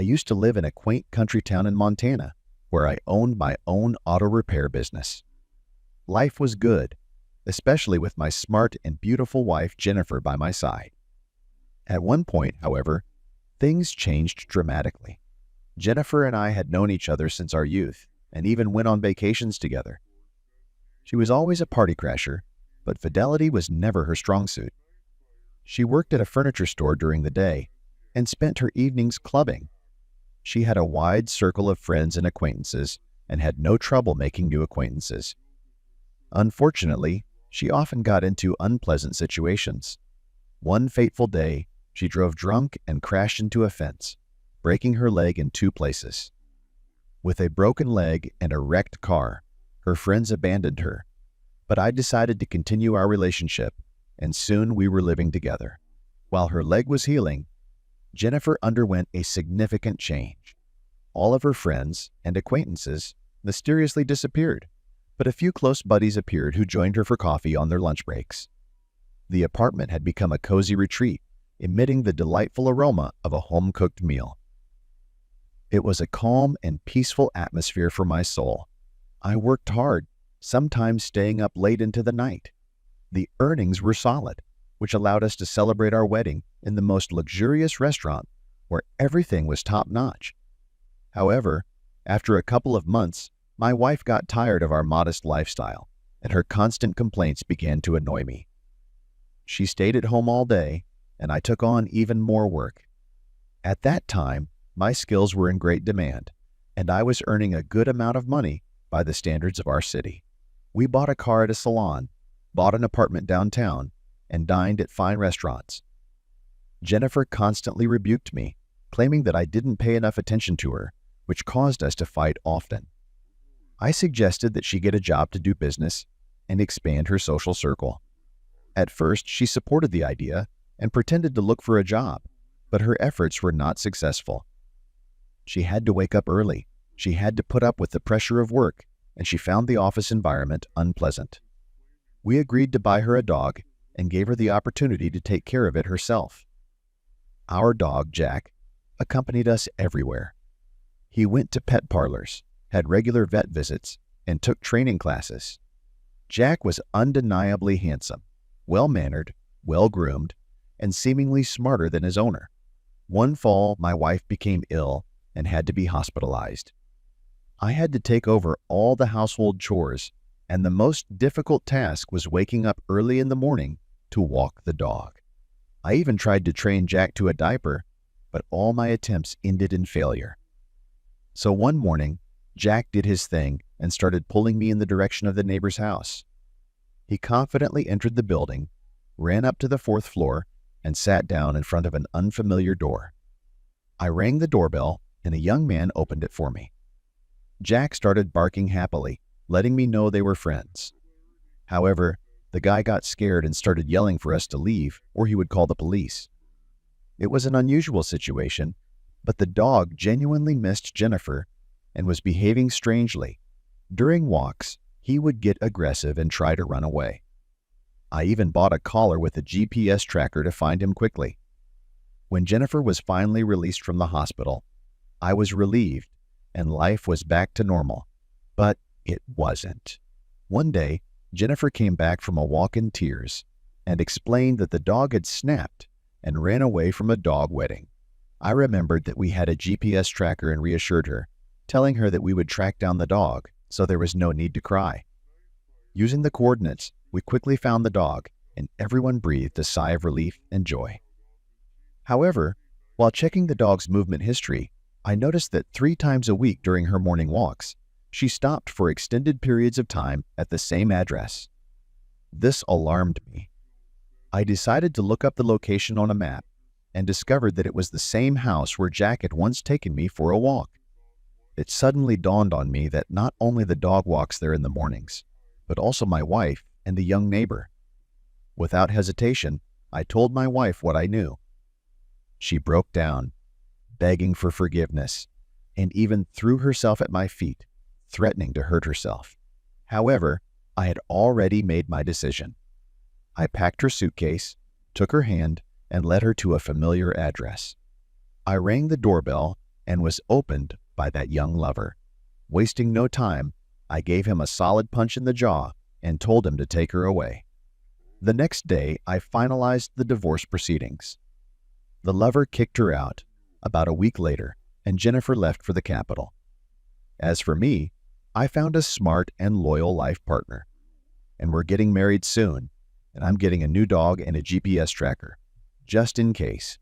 I used to live in a quaint country town in Montana where I owned my own auto repair business. Life was good, especially with my smart and beautiful wife Jennifer by my side. At one point, however, things changed dramatically. Jennifer and I had known each other since our youth and even went on vacations together. She was always a party crasher, but fidelity was never her strong suit. She worked at a furniture store during the day and spent her evenings clubbing. She had a wide circle of friends and acquaintances and had no trouble making new acquaintances. Unfortunately, she often got into unpleasant situations. One fateful day, she drove drunk and crashed into a fence, breaking her leg in 2 places. With a broken leg and a wrecked car, her friends abandoned her, but I decided to continue our relationship, and soon we were living together. While her leg was healing, Jennifer underwent a significant change. All of her friends and acquaintances mysteriously disappeared, but a few close buddies appeared who joined her for coffee on their lunch breaks. The apartment had become a cozy retreat, emitting the delightful aroma of a home-cooked meal. It was a calm and peaceful atmosphere for my soul. I worked hard, sometimes staying up late into the night. The earnings were solid, which allowed us to celebrate our wedding in the most luxurious restaurant where everything was top-notch. However, after a couple of months, my wife got tired of our modest lifestyle, and her constant complaints began to annoy me. She stayed at home all day, and I took on even more work. At that time, my skills were in great demand, and I was earning a good amount of money by the standards of our city. We bought a car at a salon, bought an apartment downtown, and dined at fine restaurants. Jennifer constantly rebuked me, claiming that I didn't pay enough attention to her, which caused us to fight often. I suggested that she get a job to do business and expand her social circle. At first, she supported the idea and pretended to look for a job, but her efforts were not successful. She had to wake up early, she had to put up with the pressure of work, and she found the office environment unpleasant. We agreed to buy her a dog and gave her the opportunity to take care of it herself. Our dog, Jack, accompanied us everywhere. He went to pet parlors, had regular vet visits, and took training classes. Jack was undeniably handsome, well-mannered, well-groomed, and seemingly smarter than his owner. One fall, my wife became ill and had to be hospitalized. I had to take over all the household chores, and the most difficult task was waking up early in the morning to walk the dog. I even tried to train Jack to a diaper, but all my attempts ended in failure. So one morning, Jack did his thing and started pulling me in the direction of the neighbor's house. He confidently entered the building, ran up to the 4th floor, and sat down in front of an unfamiliar door. I rang the doorbell, and a young man opened it for me. Jack started barking happily, letting me know they were friends. However, the guy got scared and started yelling for us to leave, or he would call the police. It was an unusual situation, but the dog genuinely missed Jennifer and was behaving strangely. During walks, he would get aggressive and try to run away. I even bought a collar with a GPS tracker to find him quickly. When Jennifer was finally released from the hospital, I was relieved and life was back to normal. But it wasn't. One day, Jennifer came back from a walk in tears and explained that the dog had snapped and ran away from a dog wedding. I remembered that we had a GPS tracker and reassured her, telling her that we would track down the dog, so there was no need to cry. Using the coordinates, we quickly found the dog, and everyone breathed a sigh of relief and joy. However, while checking the dog's movement history, I noticed that 3 times a week during her morning walks, she stopped for extended periods of time at the same address. This alarmed me. I decided to look up the location on a map and discovered that it was the same house where Jack had once taken me for a walk. It suddenly dawned on me that not only the dog walks there in the mornings, but also my wife and the young neighbor. Without hesitation, I told my wife what I knew. She broke down, begging for forgiveness, and even threw herself at my feet, threatening to hurt herself. However, I had already made my decision. I packed her suitcase, took her hand, and led her to a familiar address. I rang the doorbell and was opened by that young lover. Wasting no time, I gave him a solid punch in the jaw and told him to take her away. The next day, I finalized the divorce proceedings. The lover kicked her out about a week later, and Jennifer left for the capital. As for me, I found a smart and loyal life partner, and we're getting married soon, and I'm getting a new dog and a GPS tracker, just in case.